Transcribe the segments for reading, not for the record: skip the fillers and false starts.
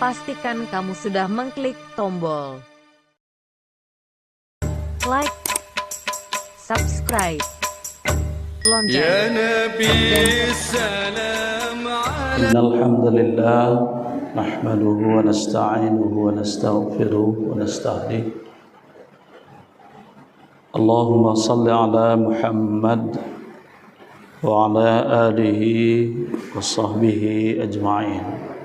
pastikan kamu sudah mengklik tombol like, subscribe, lonceng, Ya Nabi dan salam Innal hamdalillah nahmaduhu wa nasta'inuhu wa nastaghfiruhu wa nastahdihi. Allahumma salli ala Muhammad wa ala alihi wa sahbihi ajma'in.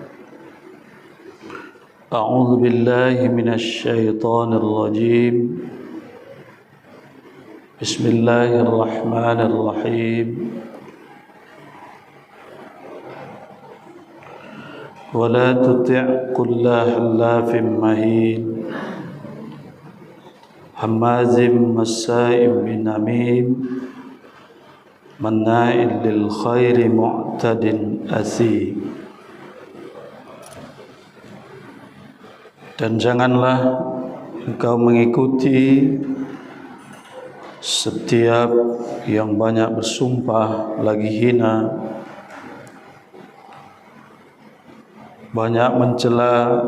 A'udzu billahi minasy syaithanir rajim. Bismillahirrahmanirrahim. ولا تطع كل حلاف مهين هماز مشاء بنميم مناع للخير معتد أثيم. Dan janganlah engkau mengikuti setiap yang banyak bersumpah lagi hina, banyak mencela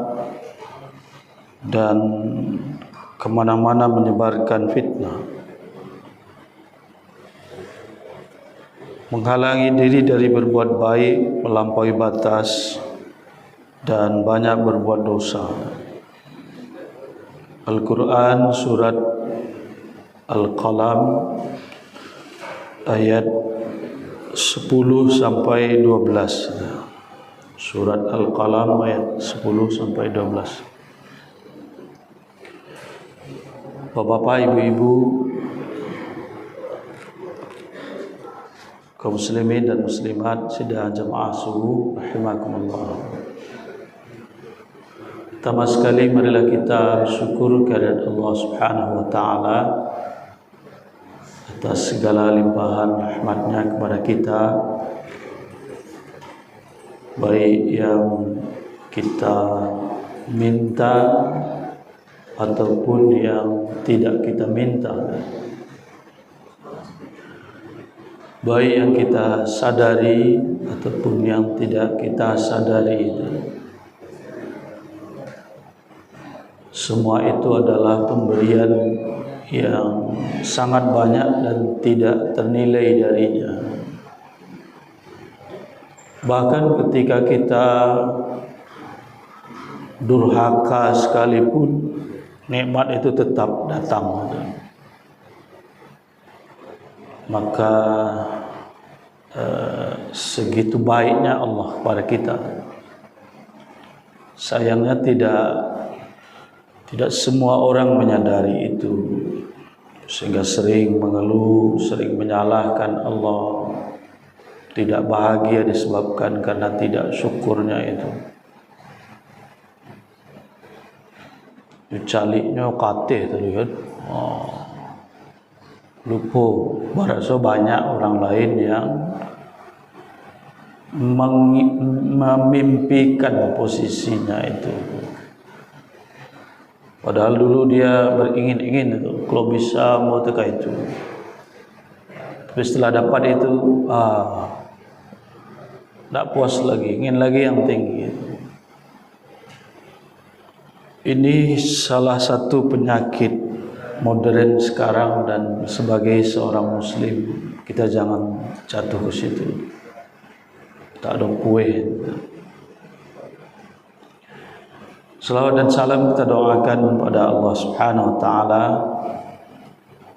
dan kemana-mana menyebarkan fitnah, menghalangi diri dari berbuat baik, melampaui batas, dan banyak berbuat dosa. Al-Quran surat Al-Qalam ayat 10 sampai 12. Surat Al-Qalam ayat 10 sampai 12. Bapak-bapak, ibu-ibu, kaum muslimin dan muslimat sidang jamaah subuh rahimakumullah. Pertama sekali marilah kita bersyukur kehadirat Allah Subhanahu wa taala atas segala limpahan rahmatnya kepada kita, baik yang kita minta ataupun yang tidak kita minta, baik yang kita sadari ataupun yang tidak kita sadari. Semua itu adalah pemberian yang sangat banyak dan tidak ternilai darinya. Bahkan ketika kita durhaka sekalipun, nikmat itu tetap datang. Maka segitu baiknya Allah pada kita. Sayangnya tidak semua orang menyadari itu, sehingga sering mengeluh, sering menyalahkan Allah, tidak bahagia disebabkan karena tidak syukurnya itu. Caliknya katih tu lihat. Lupa berasa banyak orang lain yang memimpikan posisinya itu. Padahal dulu dia beringin-ingin itu, kalau bisa mau teka itu. Tapi setelah dapat itu, tak puas lagi, ingin lagi yang tinggi. Ini salah satu penyakit modern sekarang, dan sebagai seorang muslim kita jangan jatuh ke situ. Tak ada kue. Salawat dan salam kita doakan kepada Allah Subhanahu wa taala,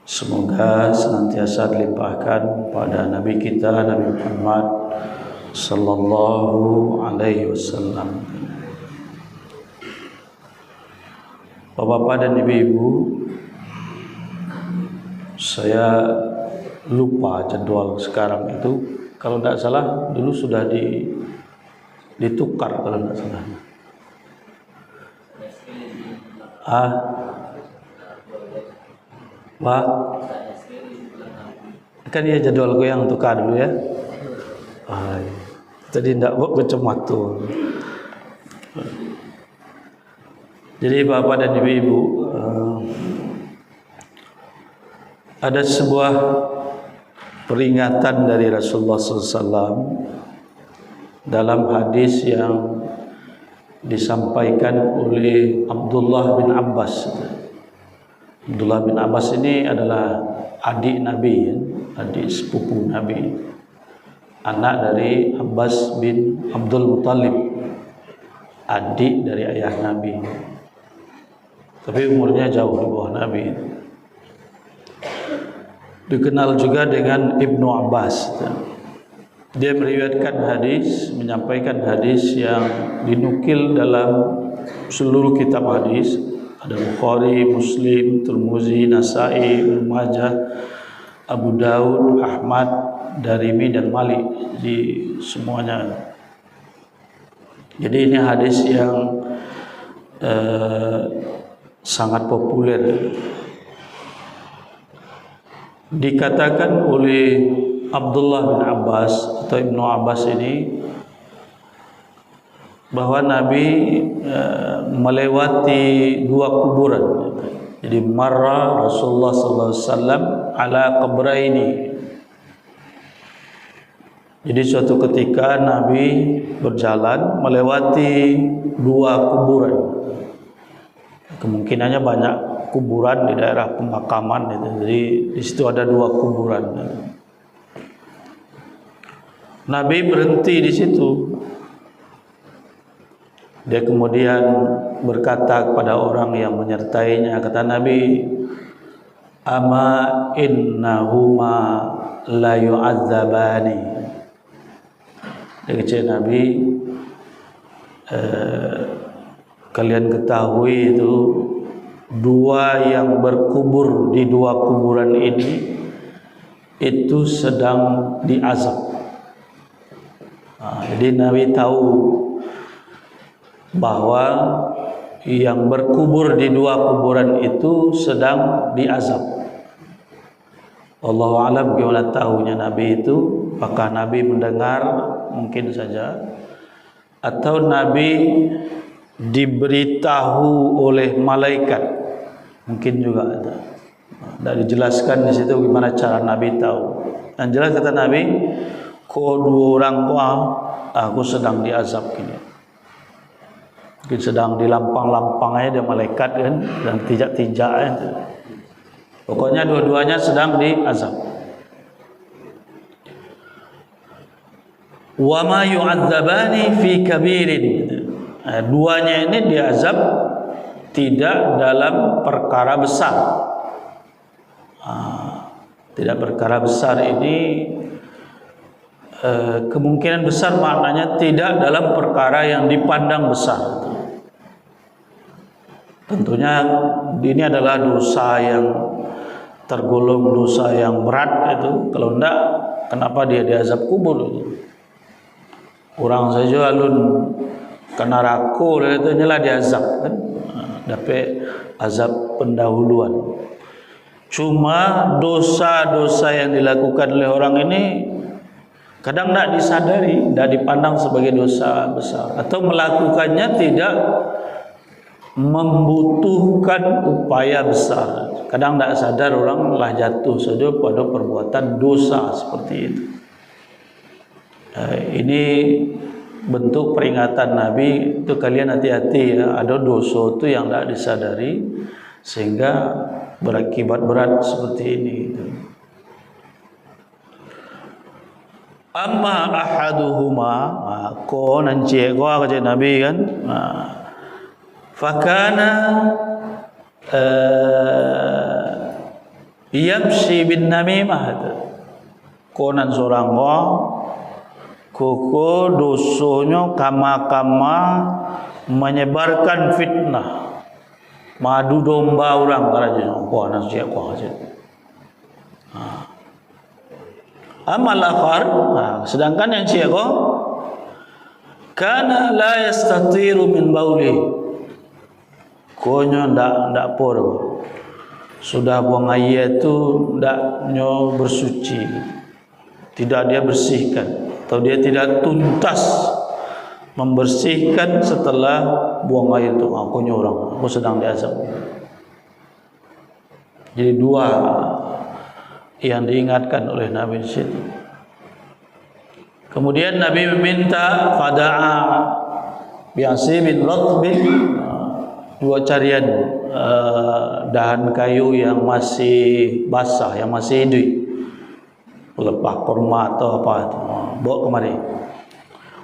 semoga senantiasa dilimpahkan pada Nabi kita Nabi Muhammad sallallahu alaihi wasallam. Bapak-bapak dan ibu-ibu, saya lupa jadwal sekarang itu. Kalau tidak salah dulu sudah ditukar kalau tidak salah. Wah, kan ya jadwalku yang tukar dulu ya. Tadi tidak macam waktu. Jadi bapak dan ibu-ibu, ada sebuah peringatan dari Rasulullah SAW dalam hadis yang disampaikan oleh Abdullah bin Abbas. Abdullah bin Abbas ini adalah adik Nabi, adik sepupu Nabi, anak dari Abbas bin Abdul Muttalib, adik dari ayah Nabi, tapi umurnya jauh di bawah Nabi. Dikenal juga dengan Ibnu Abbas. Dia meriwayatkan hadis, menyampaikan hadis yang dinukil dalam seluruh kitab hadis. Ada Bukhari, Muslim, Tirmizi, Nasa'i, Ibnu Majah, Abu Daud, Ahmad, Darimi dan Malik, di semuanya. Jadi ini hadis yang sangat populer. Dikatakan oleh Abdullah bin Abbas atau Ibnu Abbas ini bahwa Nabi melewati dua kuburan. Jadi marra Rasulullah sallallahu alaihi wasallam ala qabraini. Jadi suatu ketika Nabi berjalan melewati dua kuburan. Kemungkinannya banyak kuburan di daerah pemakaman itu. Jadi di situ ada dua kuburan. Nabi berhenti di situ. Dia kemudian berkata kepada orang yang menyertainya, kata Nabi, "Ama innahuma la yu'adzabani." Dia kata Nabi, kalian ketahui itu dua yang berkubur di dua kuburan ini itu sedang diazab. Jadi Nabi tahu bahwa yang berkubur di dua kuburan itu sedang diazab. Wallahu a'lam bagaimana tahunya Nabi itu. Apakah Nabi mendengar? Mungkin saja. Atau Nabi diberitahu oleh malaikat, mungkin juga ada. Tidak dijelaskan di situ bagaimana cara Nabi tahu. Dan jelas kata Nabi, kau dua orang aku sedang diazab gini. Mungkin sedang dilampang-lampangnya dia malaikat kan, dan tijak-tijak itu. Pokoknya dua-duanya sedang diazab. Wa ma yu'adzabani fi kabirin. Duanya ini diazab tidak dalam perkara besar. Tidak perkara besar ini kemungkinan besar maknanya tidak dalam perkara yang dipandang besar. Tentunya ini adalah dosa yang tergolong dosa yang berat itu. Kalau tidak, kenapa dia diazab kubur itu? Orang saja alun kena rako itu nyelah diazab kan, dapat azab pendahuluan. Cuma dosa-dosa yang dilakukan oleh orang ini kadang tidak disadari, tidak dipandang sebagai dosa besar, atau melakukannya tidak membutuhkan upaya besar. Kadang tidak sadar orang telah jatuh saja pada perbuatan dosa seperti itu. Ini bentuk peringatan Nabi itu, kalian hati-hati ya, ada dosa itu yang tidak disadari sehingga berakibat berat seperti ini. Amma ahaduhuma, ko nanti ko kata Nabi kan, fakana yamshi bin namimah. Konan seorang koko dosonya kama-kama menyebarkan fitnah, madu domba orang kerajaan. Konan siapa aja. Amal akhar, sedangkan yang siapa? Kana la yastatiru min bauli. Konyo ndak por. Sudah buang air itu ndak nyo bersuci. Tidak dia bersihkan, atau dia tidak tuntas membersihkan setelah buang air itu. Aku nyorong, aku sedang diazab. Jadi dua yang diingatkan oleh Nabi di situ. Kemudian Nabi meminta fada'a biasi bin ratbin, dua carian dahan kayu yang masih basah, yang masih hidup, pelepah kurma atau apa itu, bawa kemari.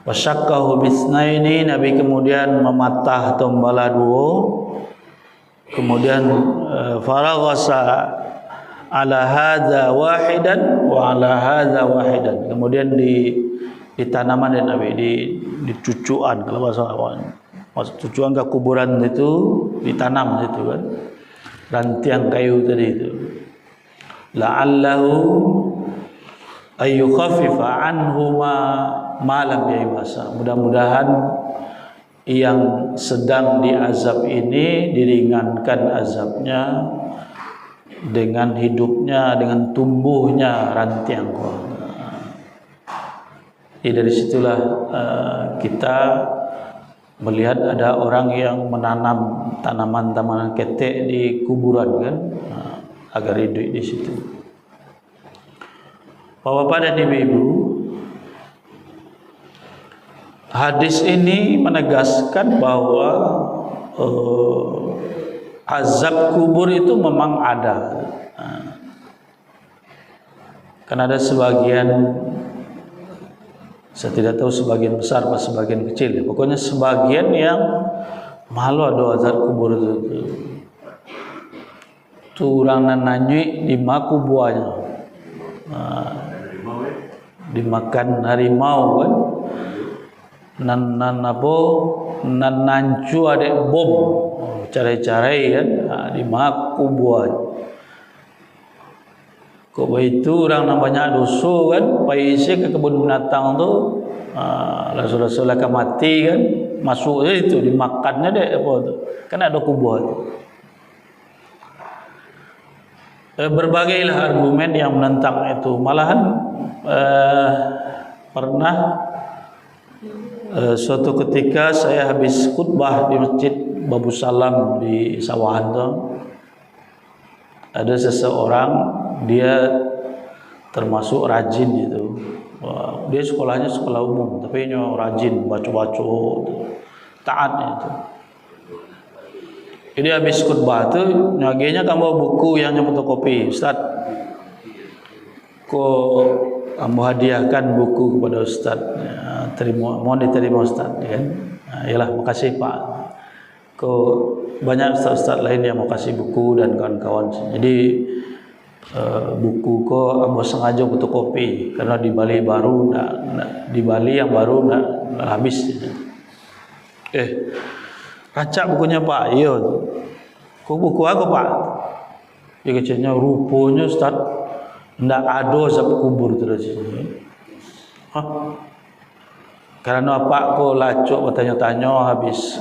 Wasyakkahu bisnaini, Nabi kemudian mematah tombala dua, kemudian faraghasa ala hadza wahidan wa ala hadza wahidan, kemudian di tanaman dan Nabi di cucuan, kalau bahasa awam cucuan ke kuburan itu ditanam itu kan, rantiang kayu tadi itu, la'allahu ayyukhaffifa anhuma malam yaibasa, mudah-mudahan yang sedang diazab ini diringankan azabnya dengan hidupnya, dengan tumbuhnya rantiang. Jadi dari situlah kita melihat ada orang yang menanam tanaman-tanaman ketek di kuburan kan, agar hidup di situ. Bapak-bapak dan ibu-ibu, hadis ini menegaskan bahwa azab kubur itu memang ada. Karena ada sebagian, saya tidak tahu sebagian besar atau sebagian kecil ya. Pokoknya sebagian yang malu ada azab kubur itu. Tu orang nananyui di maku buahnya. Dimakan harimau kan. Nan apa? Nan nancu ada bom. Carai-carai kan. Di maku buahnya. Kok begitu orang namanya dosa kan, paisi ke kebun binatang tu, rasul-rasul akan mati kan, masuk je itu dimakannya deh apa tu, kan ada kubur tu. Berbagailah argumen yang menentang itu, malahan pernah suatu ketika saya habis khutbah di Masjid Babu Salam di Sawahan tu, ada seseorang, dia termasuk rajin itu. Dia sekolahnya sekolah umum, tapi dia rajin baca-baca, taatnya itu. Jadi habis khutbah tu, nyagenya kamu buku yang fotokopi, Ustaz. Kok kamu hadiahkan buku kepada Ustaz? Terima, mohon diterima Ustaz, kan? Yalah, makasih Pak. Kok banyak ustaz-ustaz lain yang mau kasih buku dan kawan-kawan. Jadi buku ko ambo sengaja fotokopi karena di Bali baru di Bali yang baru nak habis. Racak bukunya Pak. Iya. Kok buku aku Pak? Dia kecilnya rupanya Ustaz ndak ada azab kubur tu di sini. Hah? Karena apa kok lacuk bertanya-tanya habis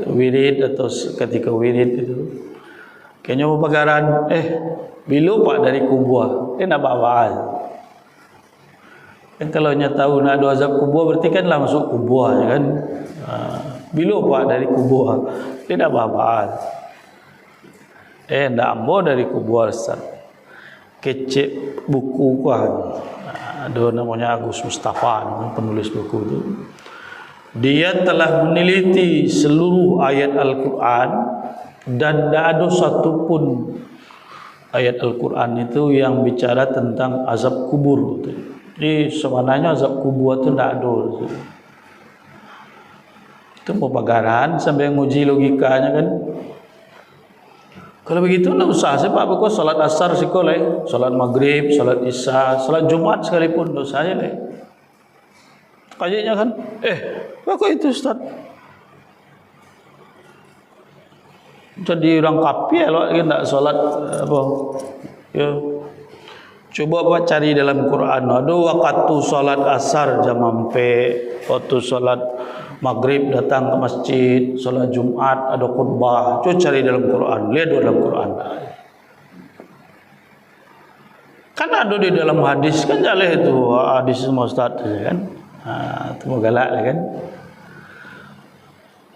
wirid atau ketika wirid itu. Kayaknya pagaran bila Pak dari kubur, nak bawa. Kan kalau nya tahu nak ada azab kubur berarti kan lah masuk kubur ya kan. Bila Pak dari kubur, dia nak bawa. Ndak ambo dari kubur Ustaz. Kecek buku kuah. Ada namanya Agus Mustafa, penulis buku itu. Dia telah meneliti seluruh ayat Al-Quran dan tidak ada satu pun ayat Al-Quran itu yang bicara tentang azab kubur. Jadi sebenarnya azab kubur itu tidak ada. Itu pembagaran sampai nguji logikanya kan. Kalau begitu tidak usah sih Pak, pokok salat asar sekolah, salat maghrib, salat isya, salat Jumat sekalipun tidak usah aja. Kayaknya kan, apa itu Ustaz? Jadi orang kafir kalau tidak salat apa? Ya. Coba Pak cari dalam Quran, ada waktu salat asar jam 4, waktu salat maghrib datang ke masjid, salat Jumat ada khutbah. Coba cari dalam Quran, lihat dalam Quran. Kan ada di dalam hadis kan jaleh itu hadis semua Ustaz kan. Itu galak kan.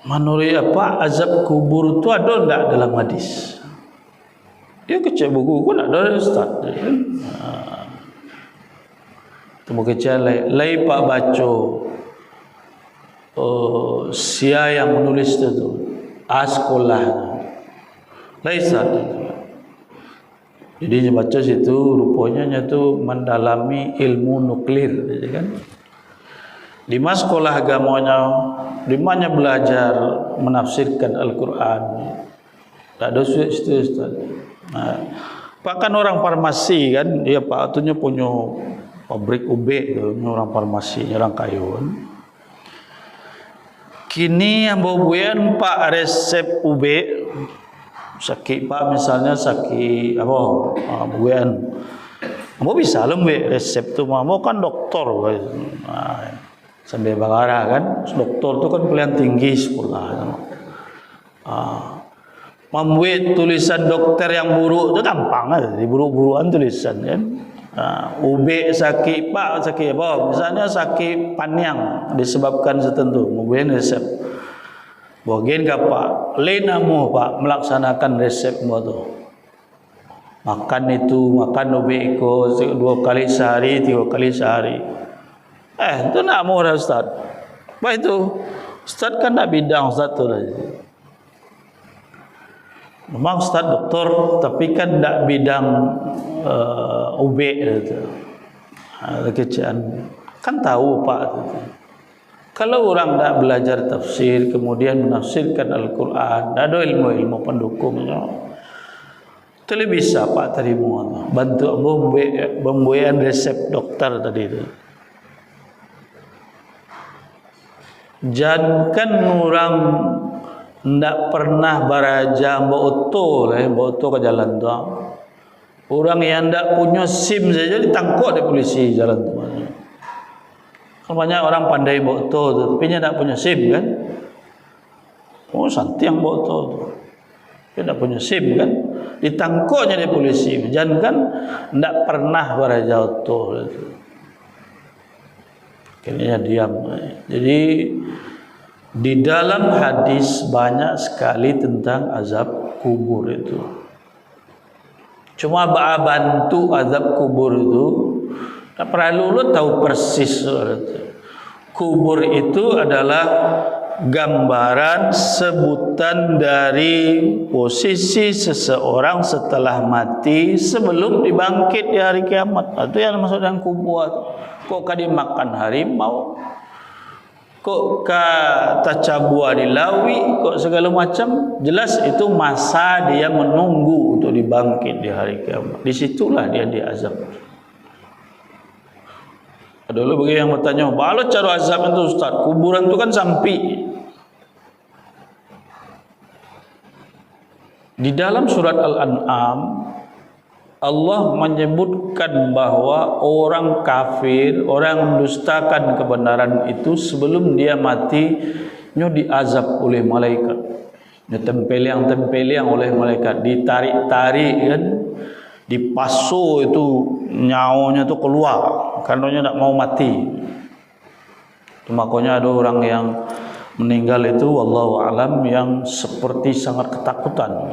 Menurut apa azab kubur itu ada enggak dalam hadis? Dia kecek buku pun ada Ustaz kan. Itu mau kecek lai Pak baca sia yang menulis itu sekolah laisa. Jadi baca situ rupanya itu mendalami ilmu nuklir, ya kan? Di mas sekolah agamanya, di mana belajar menafsirkan Al-Quran. Tak ada situ Ustaz. Nah, Pak kan orang farmasi kan, dia Pak itunya punya pabrik ube tu, orang farmasi, orang kayu kan. Kini yang bawa Pak resep ube sakit Pak, misalnya sakit apa buan mau bisa lembe resep tu mau kan doktor sambil bagara kan, doktor tu kan pilihan tinggi sekolah. Membuat tulisan dokter yang buruk tu gampang aja, buruk-burukan tulisan kan. Ube sakit Pak, sakit apa, misalnya sakit panyang disebabkan setentu, membuat resep bagian ke Pak, lenamu Pak melaksanakan resep tu. Makan itu, makan ube iko 2 kali sehari, 3 kali sehari. Itu nak mau Ustaz. Apa itu? Ustaz kan nak bidang Ustaz tu lah. Memang Ustaz doktor, tapi kan tak bidang ube itu. Kecaan kan tahu Pak itu. Kalau orang tak belajar tafsir, kemudian menafsirkan Al-Quran, ada ilmu-ilmu pendukungnya, itu lebih bisa Pak terima. Bantu pembuatan resep dokter tadi itu. Jangan orang tak pernah beraja bawa auto ke jalan tu. Orang yang tak punya SIM saja ditangkap oleh polisi jalan tu. Banyak orang pandai bawa auto tapi dia tak punya SIM kan. Santi yang bawa auto tu. Dia tak punya SIM kan. Ditangkapnya oleh polisi. Jangan kan tak pernah beraja auto. Akhirnya diam. Jadi di dalam hadis banyak sekali tentang azab kubur itu. Cuma bantu azab kubur itu tak perlu lu tahu persis. Kubur itu adalah gambaran sebutan dari posisi seseorang setelah mati sebelum dibangkit di hari kiamat. Itu yang maksud dengan kubur. Kok ka dimakan harimau, kok ka tacabua dilawi, kok segala macam. Jelas itu masa dia menunggu untuk dibangkit di hari kiamat. Disitulah dia diazab. Dulu bagi yang bertanya, "Balo cara azab itu Ustaz? Kuburan itu kan sampi." Di dalam surat Al-An'am Allah menyebutkan bahwa orang kafir, orang mendustakan kebenaran itu sebelum dia mati nyo diazab oleh malaikat. Nyo tempeliang oleh malaikat, ditarik-tarik kan, dipasu itu nyawanya itu keluar karena dia tak mau mati. Makanya ada orang yang meninggal itu wallahu alam yang seperti sangat ketakutan.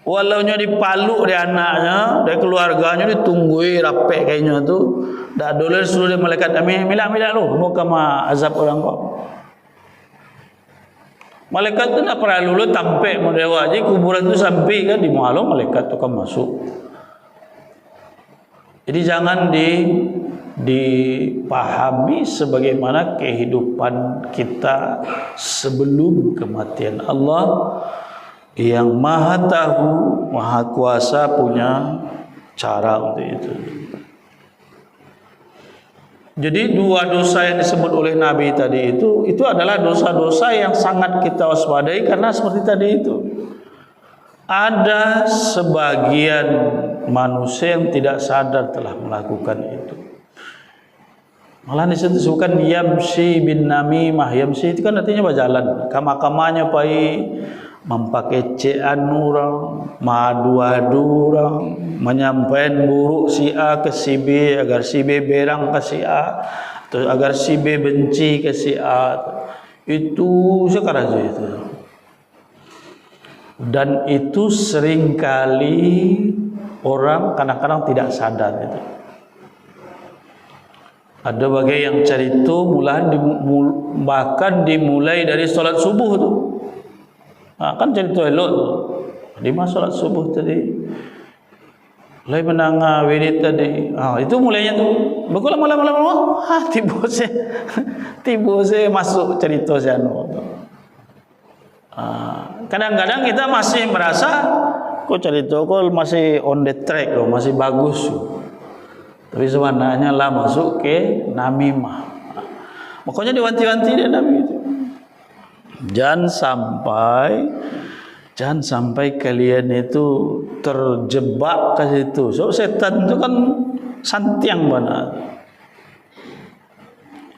Walau nya dipaluk dia anaknya, dia keluarganya ditunggui rapek kayaknya tu, dak dolar suruh dia malaikat milak lu, mau kama azab orang kau. Malaikat tu nak perlu lu tampek mendewa aja kuburan tu sampai kan di malam malaikat tu kan masuk. Jadi jangan dipahami sebagaimana kehidupan kita sebelum kematian. Allah yang maha tahu, maha kuasa punya cara untuk itu. Jadi dua dosa yang disebut oleh Nabi tadi itu adalah dosa-dosa yang sangat kita waspadai karena seperti tadi itu. Ada sebagian manusia yang tidak sadar telah melakukan itu. Malah disebutkan yamsi bin namimah. Yamsi itu kan artinya berjalan. Kama-kamanya pai memakai cean orang, madu-adu orang, menyampaikan buruk si A ke si B agar si B berang ke si A, atau agar si B benci ke si A. Itu sekarang saja itu. Dan itu seringkali orang kadang-kadang tidak sadar itu. Ada bagai yang cerita bahkan dimulai dari solat subuh tu. Kan cerita elok tu. Di masa solat subuh tadi, mulai menangah wirid tadi. Itu mulainya tu. Betul lama-lama. Tiba saya masuk cerita siano tu. Kadang-kadang kita masih merasa kok cerita kok masih on the track, masih bagus. Tapi sebenarnya lah masuk ke namimah. Makanya diwanti-wanti dia Nabi itu. Jangan sampai kalian itu terjebak ke situ. So setan itu kan santiang benar.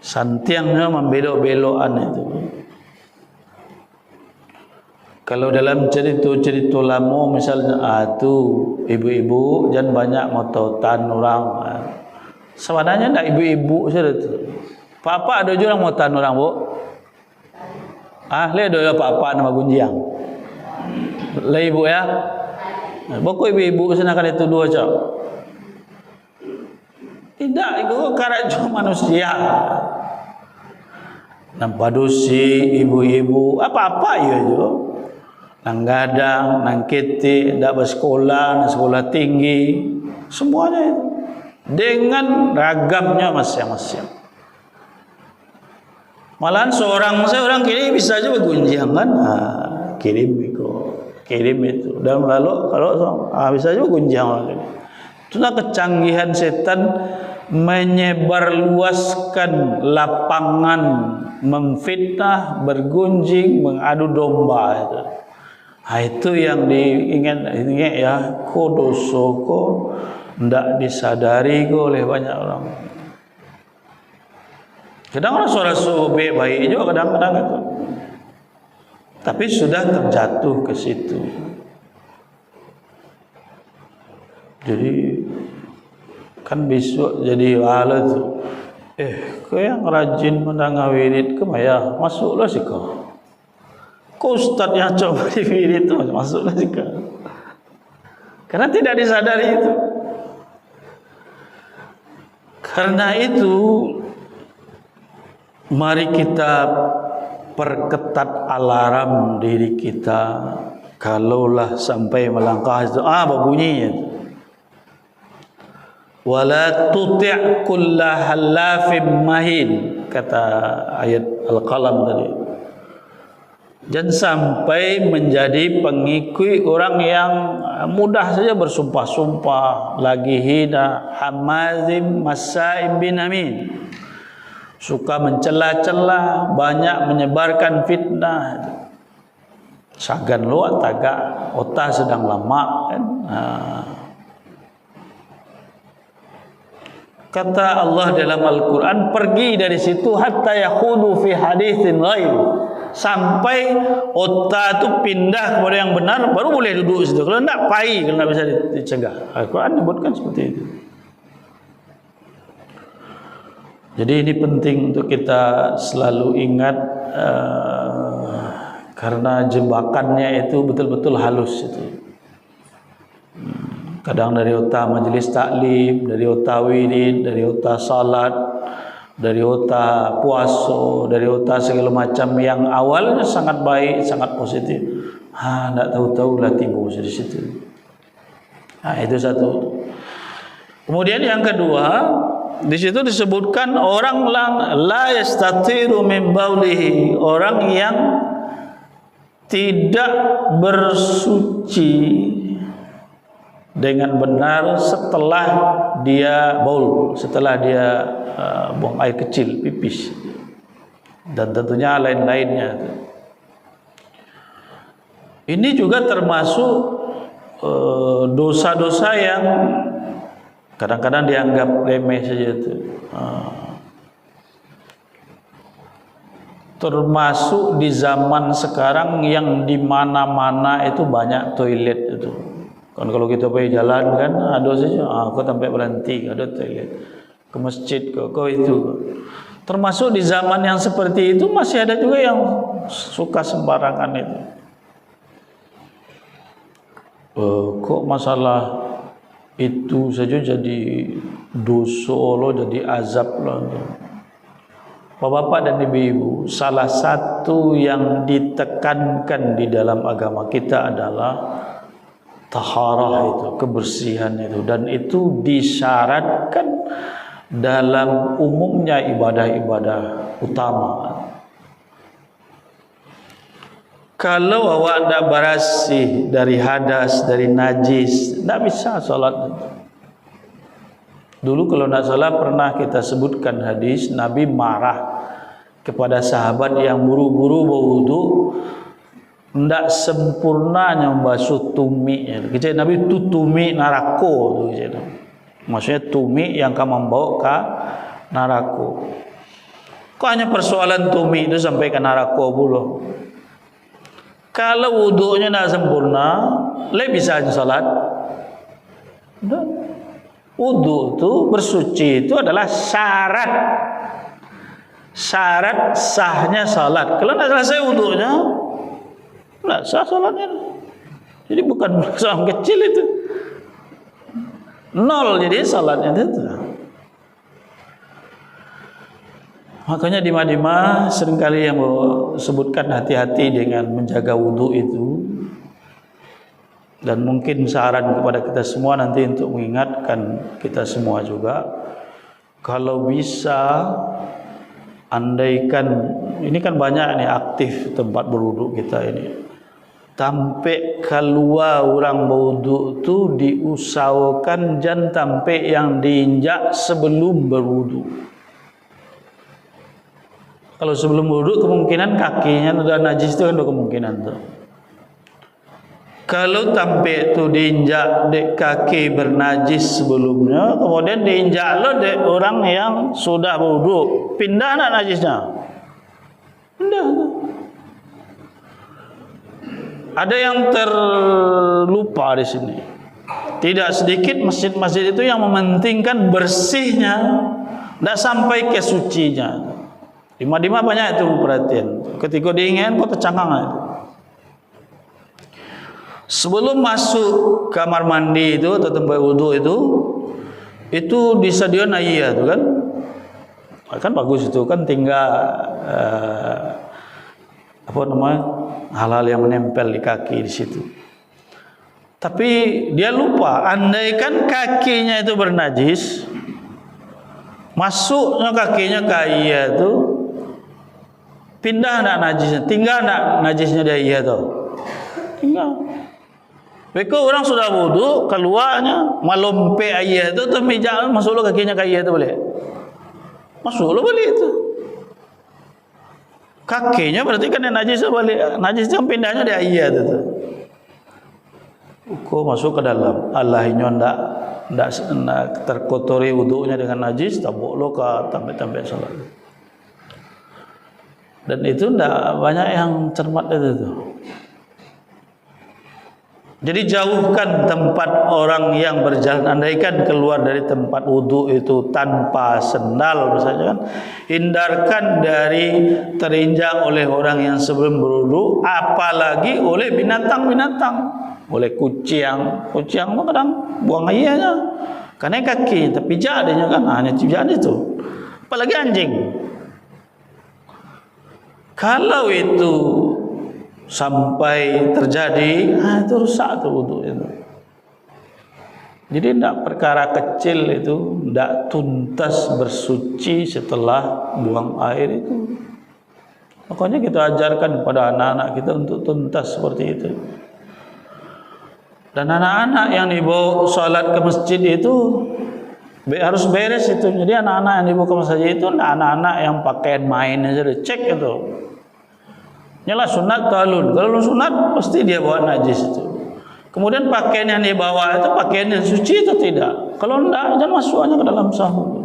Santiangnya membelok-belokan itu. Kalau dalam cerita-cerita lama misalnya tu ibu-ibu jangan banyak mototan orang. Sebenarnya tak ibu-ibu saja tu. Papa ada juga orang mototan orang, Bu. Le ada papa nama gunjiang. Le ibu ya. Pokok ibu-ibu senakan itu dua cak. Tidak, itu karat cuma manusia. Nampak dosi ibu-ibu apa-apa ya jo. Nang gadang, nang kete, ndak bersekolah, nang sekolah tinggi, semuanya itu dengan ragamnya masing-masing. Malahan seorang kiri bisa aja bergunjing kan, kirim itu. Dan lalu kalau bisa aja bergunjing orang ini. Itulah kecanggihan setan menyebarluaskan lapangan memfitnah, bergunjing, mengadu domba itu. Itu yang diingat ya, ko dosa ko ndak disadari ko oleh banyak orang. Kadang orang suara baik juga kadang-kadang itu. Tapi sudah terjatuh ke situ. Jadi kan besok jadi wala tu. Kau yang rajin mendengar wirid ke maya, masuklah sih kau. Kau ustaz yang coba di wirid tu masuklah sih kau. Karena tidak disadari itu. Karena itu mari kita perketat alarm diri kita. Kalaulah sampai melangkah itu, berbunyinya itu. Wala tuti' kulla halafim mahin, kata ayat Al-Qalam tadi. Jangan sampai menjadi pengikut orang yang mudah saja bersumpah-sumpah, lagi hina, hamazim masaim binamin, suka mencela-cela, banyak menyebarkan fitnah. Sagan luat tagak otak sedang lama kan. Kata Allah dalam Al-Quran, pergi dari situ hatta yakhudu fi haditsin ghair, sampai otak itu pindah kepada yang benar, baru boleh duduk di situ. Kalau tidak, pai, kalau tidak bisa dicegah. Al-Quran menyebutkan seperti itu. Jadi ini penting untuk kita selalu ingat, karena jebakannya itu betul-betul halus itu. Kadang dari otak majlis taklim, dari otak wirid, dari otak salat, dari otak puasa, dari otak segala macam yang awalnya sangat baik, sangat positif. Tak tahu-tahu lah timbul di situ. Itu satu. Kemudian yang kedua, di situ disebutkan orang la yastatiru min baulihi, orang yang tidak bersuci dengan benar setelah dia baul, setelah dia buang air kecil, pipis, dan tentunya lain-lainnya. Ini juga termasuk dosa-dosa yang kadang-kadang dianggap remeh saja itu. Termasuk di zaman sekarang yang di mana-mana itu banyak toilet itu. Kan kalau kita pergi jalan kan ada saja, kau sampai berhenti ada toilet, ke masjid kau itu. Termasuk di zaman yang seperti itu masih ada juga yang suka sembarangan itu. Kok masalah itu saja jadi dosa lo, jadi azab lo. Bapak-bapak dan ibu-ibu, salah satu yang ditekankan di dalam agama kita adalah taharah, itu kebersihan itu, dan itu disyaratkan dalam umumnya ibadah-ibadah utama. Kalau awak tidak bersih dari hadas, dari najis, tidak bisa sholat. Dulu kalau tidak salah pernah kita sebutkan hadis, Nabi marah kepada sahabat yang buru-buru berwudu, tidak sempurnanya membasuh tumi. Nabi itu tumi narako, maksudnya tumi yang akan membawa ke narako. Kok hanya persoalan tumi itu sampai ke narako pula? Kalau wudunya tidak sempurna, bisa aja salat. Wudu itu bersuci itu adalah syarat sahnya salat. Kalau tidak selesai wudunya, tidak sah salatnya. Jadi bukan persoalan kecil itu, nol jadi salatnya itu. Makanya di Madinah seringkali yang sebutkan hati-hati dengan menjaga wudu itu, dan mungkin saran kepada kita semua nanti untuk mengingatkan kita semua juga, kalau bisa andaikan ini kan banyak nih aktif tempat berwudu kita ini, sampai keluar orang berwudu itu diusahakan jangan sampai yang diinjak sebelum berwudu. Kalau sebelum wudu kemungkinan kakinya sudah najis, itu kan ada kemungkinan tuh. Kalau sampai itu diinjak dek kaki bernajis sebelumnya, kemudian diinjak lo dek orang yang sudah berwudu, pindah nak najisnya? Pindah. Ada yang terlupa di sini. Tidak sedikit masjid-masjid itu yang mementingkan bersihnya, tidak sampai ke sucinya. Di Madinah banyak itu perhatian. Ketika diingin kau tercanggang itu. Sebelum masuk kamar mandi itu atau tempat wudu itu disediakan air itu kan. Kan bagus itu kan, tinggal apa namanya, hal-hal yang menempel di kaki di situ. Tapi dia lupa, andaikan kakinya itu bernajis, masuknya kakinya ke air itu, pindah nak najisnya, tinggal nak najisnya dia iya tu, tinggal. Beko orang sudah wudu, keluarnya malompe air itu, meja masuk lo kakinya ke air itu boleh, masuk lo boleh itu. Kakinya berarti kan najisnya balik, najisnya pindahnya di air itu. Kok masuk ke dalam, Allah ini ndak terkotori wudunya dengan najis, tabuk lo ke tempat-tempat salat. Dan itu tidak banyak yang cermat itu. Jadi jauhkan tempat orang yang berjalan, andaikan keluar dari tempat wudu itu tanpa sendal misalnya kan, hindarkan dari terinjak oleh orang yang sebelum berwudu, apalagi oleh binatang-binatang, oleh kucing mah kadang buang airnya, karena kaki tapi jadinya kan hanya pijak itu, apalagi anjing. Kalau itu sampai terjadi, itu rusak tuh wudu itu. Jadi tidak perkara kecil itu, tidak tuntas bersuci setelah buang air itu. Makanya kita ajarkan kepada anak-anak kita untuk tuntas seperti itu. Dan anak-anak yang dibawa sholat ke masjid itu harus beres itu. Jadi anak-anak yang dibawa ke masjid itu anak-anak yang pakaian main aja, cek itu. Nyalah sunat talun. Kalau sunat pasti dia bawa najis itu. Kemudian pakaian yang dia bawa itu pakaian yang suci atau tidak? Kalau tidak, jangan masuk aja ke dalam sahur.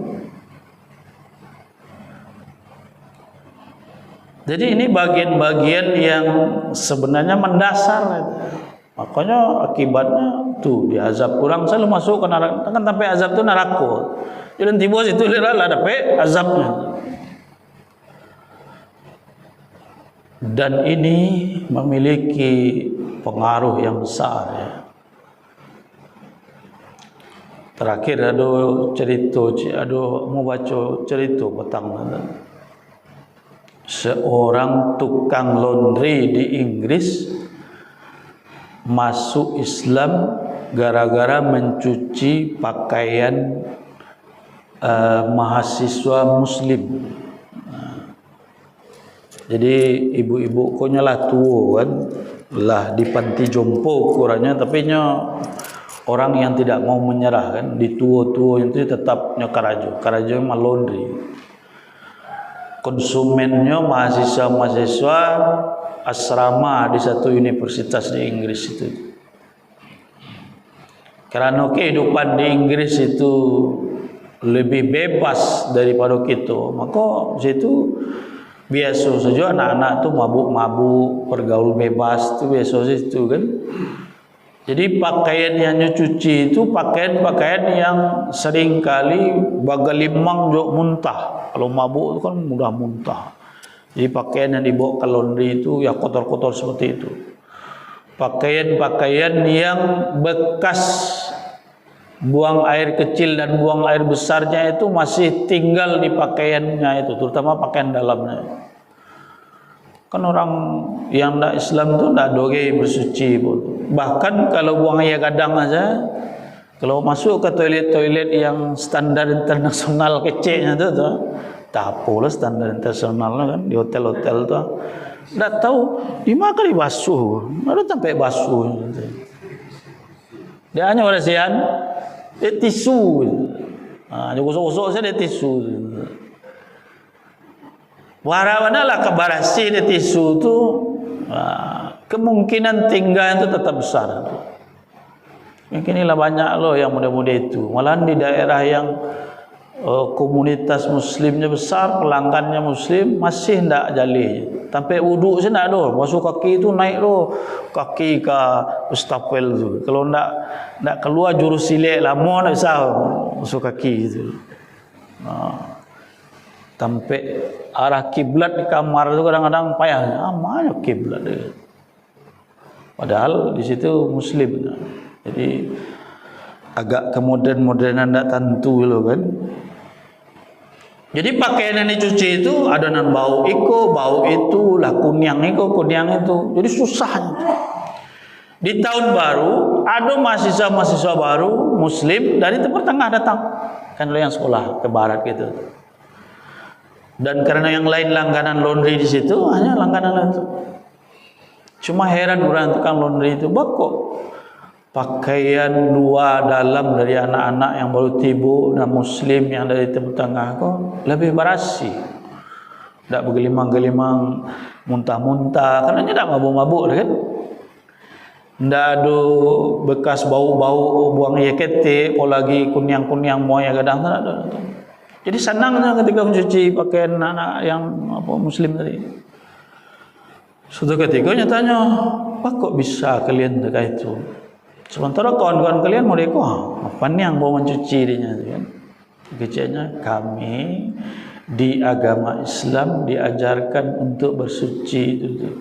Jadi ini bagian-bagian yang sebenarnya mendasar. Makanya akibatnya tuh diazab kurang selalu masuk ke neraka. Kan sampai azab itu neraka. Jadi tiba situ lah dapat azabnya. Dan ini memiliki pengaruh yang besar ya. Terakhir ada cerita, ada mau baca cerita petang. Seorang tukang laundry di Inggris masuk Islam gara-gara mencuci pakaian mahasiswa Muslim. Jadi ibu-ibu kau nyala tua kan, lah di panti jompo kurangnya, tapi orang yang tidak mau menyerah kan, di tua-tua itu tetap karajo mah laundry. Konsumennya mahasiswa asrama di satu universitas di Inggris itu. Karena kehidupan di Inggris itu lebih bebas daripada kita, maka situ biasa saja anak-anak tu mabuk-mabuk, bergaul bebas tu biasa situ kan. Jadi pakaian yang cuci itu pakaian-pakaian yang sering kali bagalimang jok muntah. Kalau mabuk itu kan mudah muntah. Jadi pakaian yang dibawa ke laundry itu ya kotor-kotor seperti itu. Pakaian-pakaian yang bekas buang air kecil dan buang air besarnya itu masih tinggal di pakaiannya itu, terutama pakaian dalamnya. Kan orang yang tidak Islam itu tidak doge bersuci pun. Bahkan kalau buang air kadang aja, kalau masuk ke toilet-toilet yang standar internasional kecilnya itu tak apalah standar internasional kan, di hotel-hotel tu tidak tahu di mana kali basuh, ada sampai basuh. Dia hanya bersihan, dia tisu, dia gosok-gosok saja dia tisu. Warna lah kebarasi di tisu tu, kemungkinan tinggal itu tetap besar. Mungkin inilah banyak loh yang muda-muda itu. Malahan di daerah yang komunitas Muslimnya besar, pelanggannya Muslim, masih tidak jali. Sampai wuduk sih tidak loh. Basuh kaki itu naik loh, kaki ke pustapel tu. Kalau tidak keluar jurus silik lama tidak bisa basuh kaki itu. Sampai arah kiblat di kamar itu kadang-kadang payah. Mana kiblat dia? Padahal di situ Muslim. Jadi agak kemodernan tidak tentu loh kan. Jadi pakaian yang dicuci itu ada nan bau iko, bau itu, lah kunyang iko, kunyang itu. Jadi susah. Di tahun baru ada mahasiswa baru Muslim dari Timur Tengah datang. Kan yang sekolah ke barat gitu. Dan karena yang lain langganan laundry di situ, hanya langganan itu. Cuma heran orang tukang laundry itu, kok pakaian luar dalam dari anak-anak yang baru tiba dan Muslim yang dari Timur Tengah kok lebih berasi. Tidak bergelimang-gelimang, muntah-muntah, karena tidak mabuk-mabuk kan. Tidak ada bekas bau-bau buang air ketik, apalagi kunyang-kunyang moya kadang tak ada. Jadi senangnya ketika mencuci pakaian anak yang Muslim tadi. Suatu ketika tanya, apa kok bisa kalian dekat itu? Sementara kawan-kawan kalian mereka, apa nih yang mau mencuci dia? Kecilnya kami di agama Islam diajarkan untuk bersuci itu.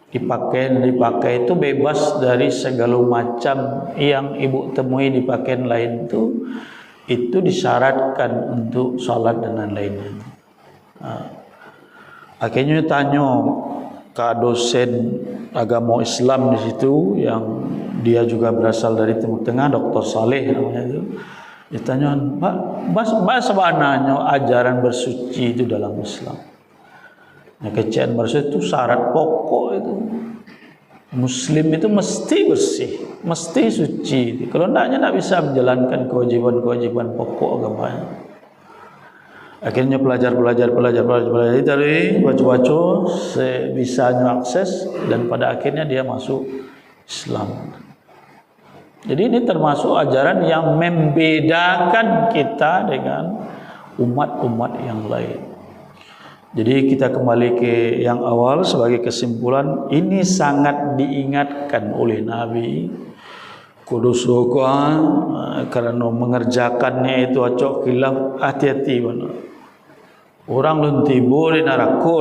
Dipakai itu bebas dari segala macam yang ibu temui di pakaian lain itu disyaratkan untuk salat dan lain-lainnya. Akhirnya tanya ke dosen agama Islam di situ yang dia juga berasal dari Timur Tengah, Dr. Saleh namanya itu. Dia tanya, Pak sebenarnya ajaran bersuci itu dalam Islam. Nah, kecian bersuci itu syarat pokok itu. Muslim itu mesti bersih, mesti suci. Kalau tidak bisa menjalankan kewajiban-kewajiban pokok agamanya. Akhirnya belajar dari baca-baca sebisanya akses dan pada akhirnya dia masuk Islam. Jadi ini termasuk ajaran yang membedakan kita dengan umat-umat yang lain. Jadi kita kembali ke yang awal sebagai kesimpulan, ini sangat diingatkan oleh Nabi kudus karena mengerjakannya itu acok khilaf, hati-hati benar. Orang lun tibo di neraka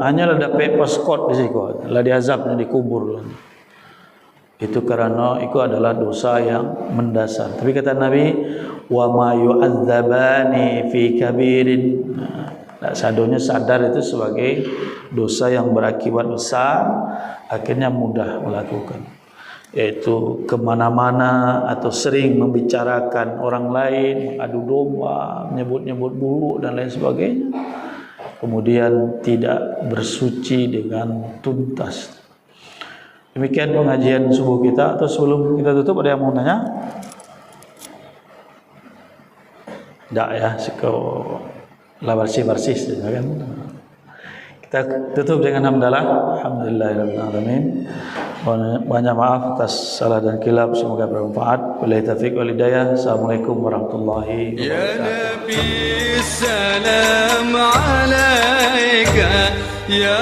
hanya dapat paskot di situ, lah diazabnya dikubur. Itu karena itu adalah dosa yang mendasar. Tapi kata Nabi, wa ma yu'adzabani fi kabirin. Nah, sadonya sadar itu sebagai dosa yang berakibat besar, akhirnya mudah melakukan. Yaitu kemana-mana atau sering membicarakan orang lain, mengadu domba, menyebut-nyebut buruk dan lain sebagainya. Kemudian tidak bersuci dengan tuntas. Demikian pengajian subuh kita. Atau sebelum kita tutup ada yang mau nanya? Tidak ya, lah bersih-bersih saja kan. Kita tutup dengan hamdalah. Alhamdulillahirrahmanirrahim. Banyak maaf atas salah dan kilap, semoga bermanfaat. Wabillahi taufiq wal hidayah. Assalamualaikum warahmatullahi يا wabarakatuh. نبي السلام عليك يا